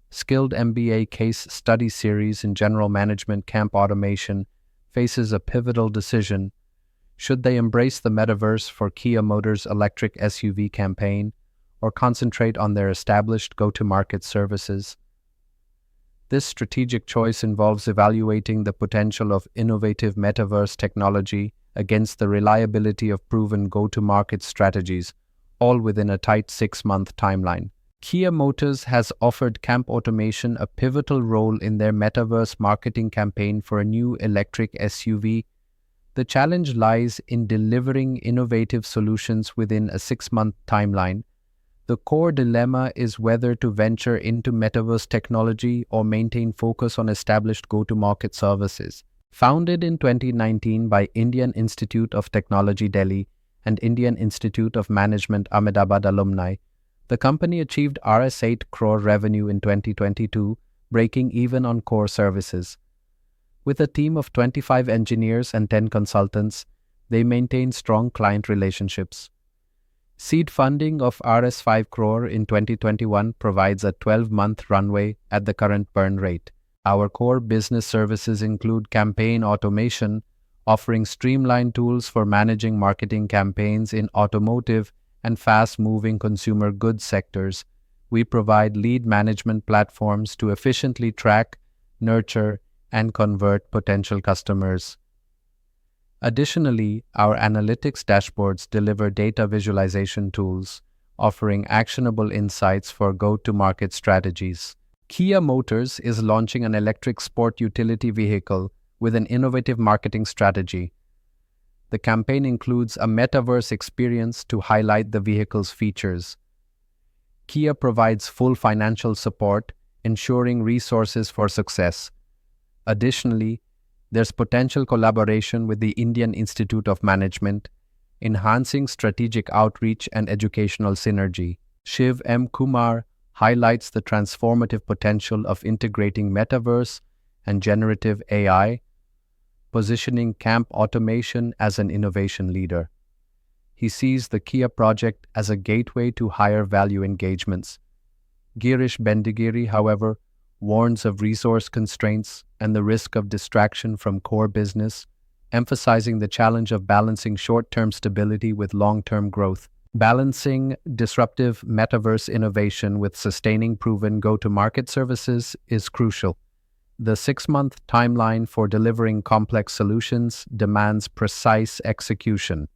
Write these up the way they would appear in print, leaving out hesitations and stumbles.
skilled MBA case study series in general management camp automation, faces a pivotal decision. Should they embrace the metaverse for Kia Motors' electric SUV campaign or concentrate on their established go-to-market services? This strategic choice involves evaluating the potential of innovative metaverse technology against the reliability of proven go-to-market strategies, all within a tight 6-month timeline. Kia Motors has offered camp automation a pivotal role in their metaverse marketing campaign for a new electric SUV. The challenge lies in delivering innovative solutions within a 6-month timeline. The core dilemma is whether to venture into metaverse technology or maintain focus on established go-to-market services. Founded in 2019 by Indian Institute of Technology Delhi and Indian Institute of Management Ahmedabad alumni, the company achieved Rs 8 crore revenue in 2022, breaking even on core services. With a team of 25 engineers and 10 consultants, they maintain strong client relationships. Seed funding of Rs 5 crore in 2021 provides a 12-month runway at the current burn rate. Our core business services include campaign automation, offering streamlined tools for managing marketing campaigns in automotive and fast-moving consumer goods sectors. We provide lead management platforms to efficiently track, nurture, and convert potential customers. Additionally, our analytics dashboards deliver data visualization tools, offering actionable insights for go-to-market strategies. Kia Motors is launching an electric sport utility vehicle with an innovative marketing strategy. The campaign includes a metaverse experience to highlight the vehicle's features. Kia provides full financial support, ensuring resources for success. Additionally, there's potential collaboration with the Indian Institute of Management, enhancing strategic outreach and educational synergy. Shiv M. Kumar highlights the transformative potential of integrating metaverse and generative AI, positioning camp automation as an innovation leader. He sees the Kia project as a gateway to higher value engagements. Girish Bendigiri, however, warns of resource constraints and the risk of distraction from core business, emphasizing the challenge of balancing short-term stability with long-term growth. Balancing disruptive metaverse innovation with sustaining proven go-to-market services is crucial. The 6-month timeline for delivering complex solutions demands precise execution.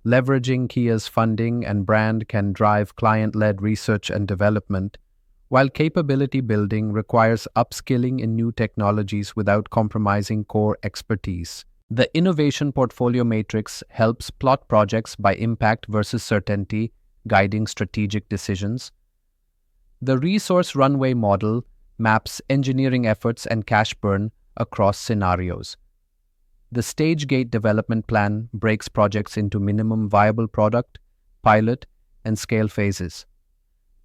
Leveraging Kia's funding and brand can drive client-led research and development, while capability building requires upskilling in new technologies without compromising core expertise. The Innovation Portfolio Matrix helps plot projects by impact versus certainty, guiding strategic decisions. The Resource Runway Model maps engineering efforts and cash burn across scenarios. The Stage Gate Development Plan breaks projects into minimum viable product, pilot, and scale phases.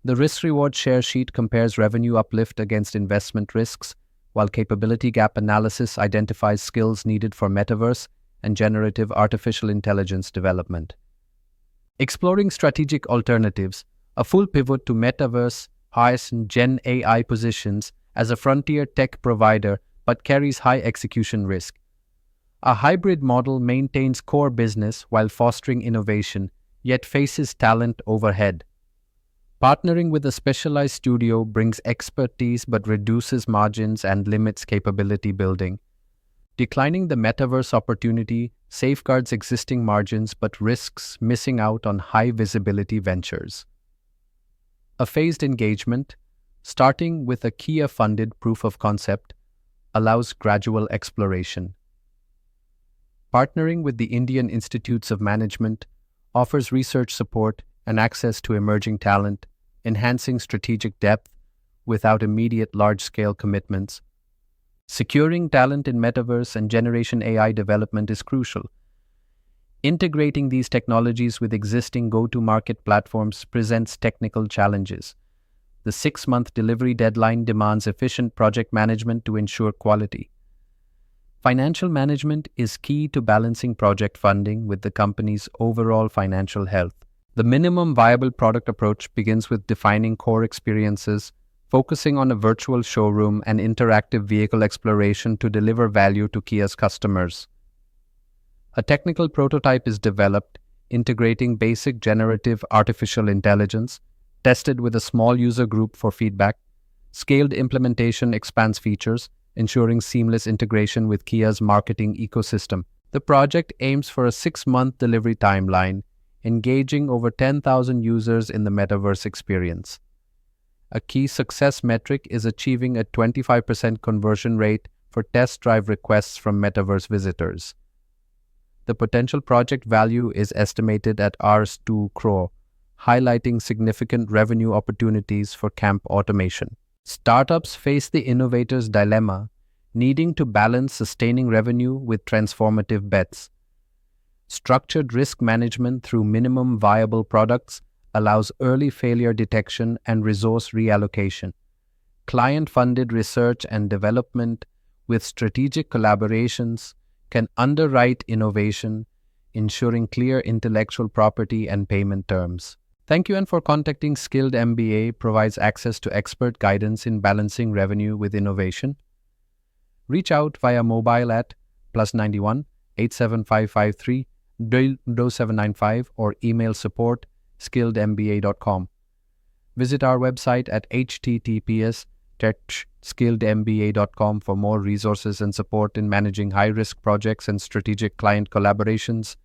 The Risk-Reward Share Sheet compares revenue uplift against investment risks, while Capability Gap Analysis identifies skills needed for metaverse and generative artificial intelligence development. Exploring strategic alternatives, a full pivot to metaverse hires Gen AI positions as a frontier tech provider but carries high execution risk. A hybrid model maintains core business while fostering innovation, yet faces talent overhead. Partnering with a specialized studio brings expertise but reduces margins and limits capability building. Declining the metaverse opportunity safeguards existing margins but risks missing out on high-visibility ventures. A phased engagement, starting with a Kia-funded proof of concept, allows gradual exploration. Partnering with the Indian Institutes of Management offers research support and access to emerging talent, enhancing strategic depth without immediate large-scale commitments. Securing talent in metaverse and generation AI development is crucial. Integrating these technologies with existing go-to-market platforms presents technical challenges. The 6-month delivery deadline demands efficient project management to ensure quality. Financial management is key to balancing project funding with the company's overall financial health. The minimum viable product approach begins with defining core experiences, focusing on a virtual showroom and interactive vehicle exploration to deliver value to Kia's customers. A technical prototype is developed, integrating basic generative artificial intelligence, tested with a small user group for feedback. Scaled implementation expands features, ensuring seamless integration with Kia's marketing ecosystem. The project aims for a 6-month delivery timeline, engaging over 10,000 users in the metaverse experience. A key success metric is achieving a 25% conversion rate for test drive requests from metaverse visitors. The potential project value is estimated at Rs 2 crore, highlighting significant revenue opportunities for camp automation. Startups face the innovator's dilemma, needing to balance sustaining revenue with transformative bets. Structured risk management through minimum viable products allows early failure detection and resource reallocation. Client-funded research and development with strategic collaborations can underwrite innovation, ensuring clear intellectual property and payment terms. Thank you, and for contacting Skilled MBA provides access to expert guidance in balancing revenue with innovation. Reach out via mobile at +91 87553 0795 or email support@skilledmba.com. Visit our website at https://skilledmba.com for more resources and support in managing high-risk projects and strategic client collaborations.